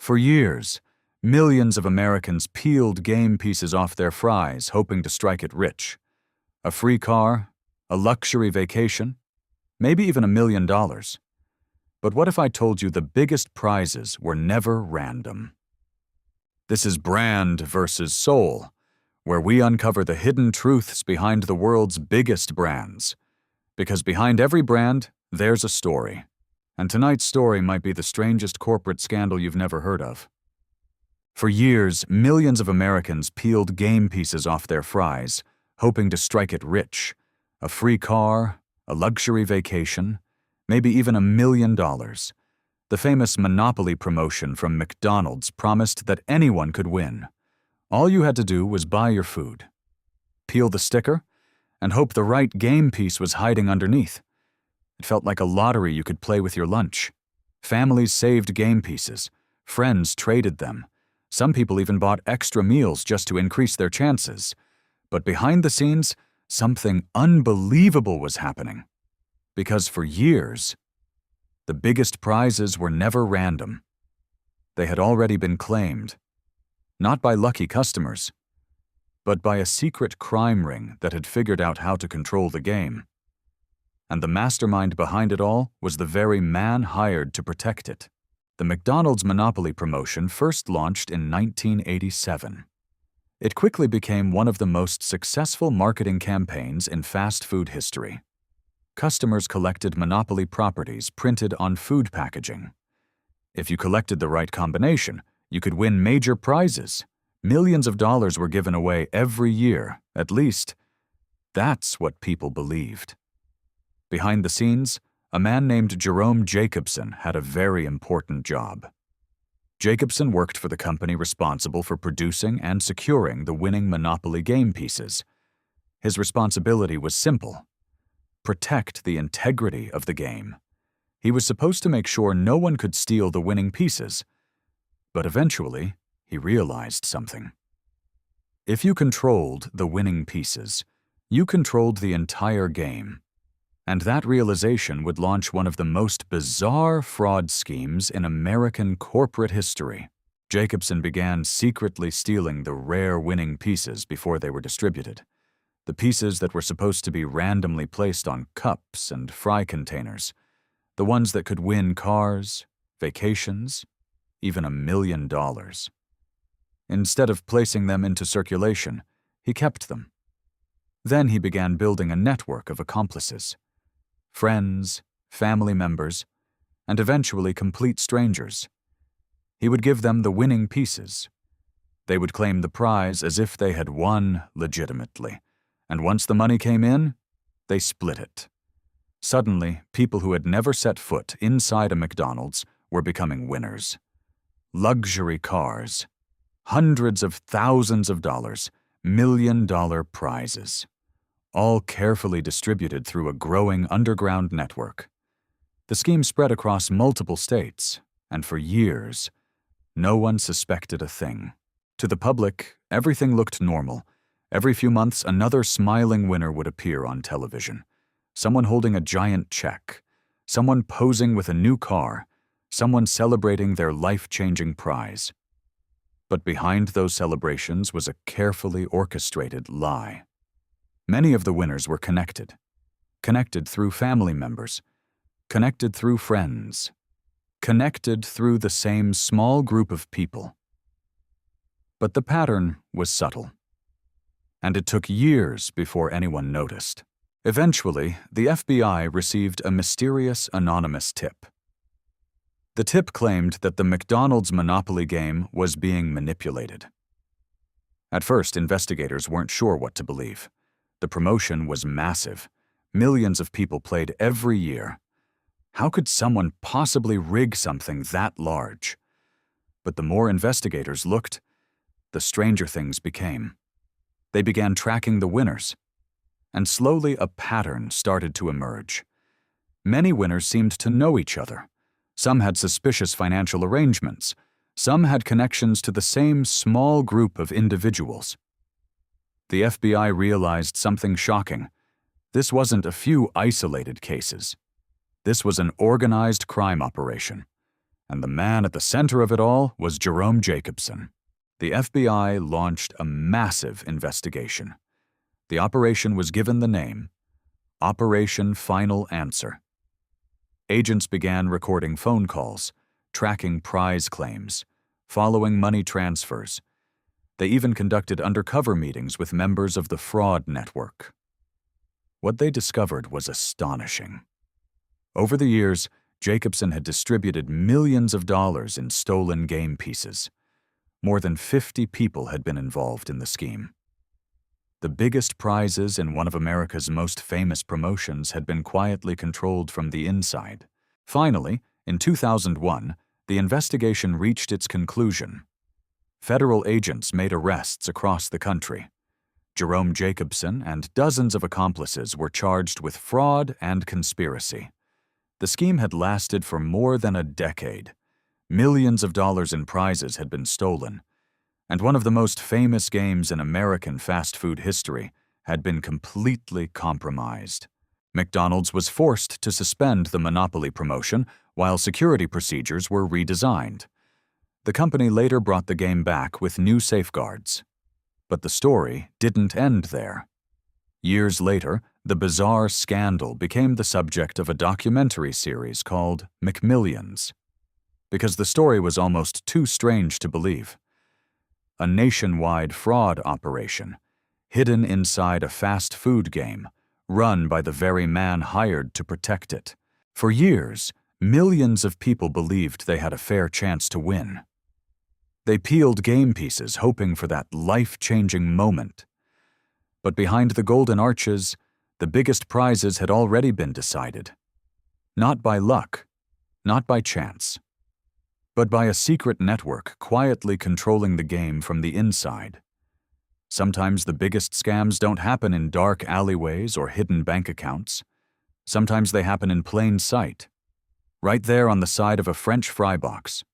For years, millions of Americans peeled game pieces off their fries, hoping to strike it rich. A free car, a luxury vacation, maybe even $1 million. But what if I told you the biggest prizes were never random? This is Brand versus Soul, where we uncover the hidden truths behind the world's biggest brands. Because behind every brand, there's a story. And tonight's story might be the strangest corporate scandal you've never heard of. For years, millions of Americans peeled game pieces off their fries, hoping to strike it rich. A free car, a luxury vacation, maybe even $1 million. The famous Monopoly promotion from McDonald's promised that anyone could win. All you had to do was buy your food, peel the sticker, and hope the right game piece was hiding underneath. It felt like a lottery you could play with your lunch. Families saved game pieces. Friends traded them. Some people even bought extra meals just to increase their chances. But behind the scenes, something unbelievable was happening. Because for years, the biggest prizes were never random. They had already been claimed, not by lucky customers, but by a secret crime ring that had figured out how to control the game. And the mastermind behind it all was the very man hired to protect it. The McDonald's Monopoly promotion first launched in 1987. It quickly became one of the most successful marketing campaigns in fast food history. Customers collected Monopoly properties printed on food packaging. If you collected the right combination, you could win major prizes. Millions of dollars were given away every year, at least. That's what people believed. Behind the scenes, a man named Jerome Jacobson had a very important job. Jacobson worked for the company responsible for producing and securing the winning Monopoly game pieces. His responsibility was simple: protect the integrity of the game. He was supposed to make sure no one could steal the winning pieces. But eventually, he realized something. If you controlled the winning pieces, you controlled the entire game. And that realization would launch one of the most bizarre fraud schemes in American corporate history. Jacobson began secretly stealing the rare winning pieces before they were distributed. The pieces that were supposed to be randomly placed on cups and fry containers. The ones that could win cars, vacations, even $1 million. Instead of placing them into circulation, he kept them. Then he began building a network of accomplices. Friends, family members, and eventually complete strangers. He would give them the winning pieces. They would claim the prize as if they had won legitimately, and once the money came in, they split it. Suddenly, people who had never set foot inside a McDonald's were becoming winners. Luxury cars, hundreds of thousands of dollars, $1 million prizes. All carefully distributed through a growing underground network. The scheme spread across multiple states, and for years, no one suspected a thing. To the public, everything looked normal. Every few months, another smiling winner would appear on television. Someone holding a giant check, someone posing with a new car, someone celebrating their life-changing prize. But behind those celebrations was a carefully orchestrated lie. Many of the winners were connected through family members, connected through friends, connected through the same small group of people. But the pattern was subtle, and it took years before anyone noticed. Eventually, the FBI received a mysterious anonymous tip. The tip claimed that the McDonald's Monopoly game was being manipulated. At first, investigators weren't sure what to believe. The promotion was massive. Millions of people played every year. How could someone possibly rig something that large? But the more investigators looked, the stranger things became. They began tracking the winners, and slowly a pattern started to emerge. Many winners seemed to know each other. Some had suspicious financial arrangements. Some had connections to the same small group of individuals. The FBI realized something shocking. This wasn't a few isolated cases. This was an organized crime operation. And the man at the center of it all was Jerome Jacobson. The FBI launched a massive investigation. The operation was given the name Operation Final Answer. Agents began recording phone calls, tracking prize claims, following money transfers. They even conducted undercover meetings with members of the fraud network. What they discovered was astonishing. Over the years, Jacobson had distributed millions of dollars in stolen game pieces. More than 50 people had been involved in the scheme. The biggest prizes in one of America's most famous promotions had been quietly controlled from the inside. Finally, in 2001, the investigation reached its conclusion. Federal agents made arrests across the country. Jerome Jacobson and dozens of accomplices were charged with fraud and conspiracy. The scheme had lasted for more than a decade. Millions of dollars in prizes had been stolen, and one of the most famous games in American fast food history had been completely compromised. McDonald's was forced to suspend the monopoly promotion while security procedures were redesigned. The company later brought the game back with new safeguards. But the story didn't end there. Years later, the bizarre scandal became the subject of a documentary series called McMillions, because the story was almost too strange to believe. A nationwide fraud operation, hidden inside a fast food game, run by the very man hired to protect it. For years, millions of people believed they had a fair chance to win. They peeled game pieces hoping for that life-changing moment. But behind the golden arches, the biggest prizes had already been decided. Not by luck, not by chance, but by a secret network quietly controlling the game from the inside. Sometimes the biggest scams don't happen in dark alleyways or hidden bank accounts. Sometimes they happen in plain sight, right there on the side of a French fry box,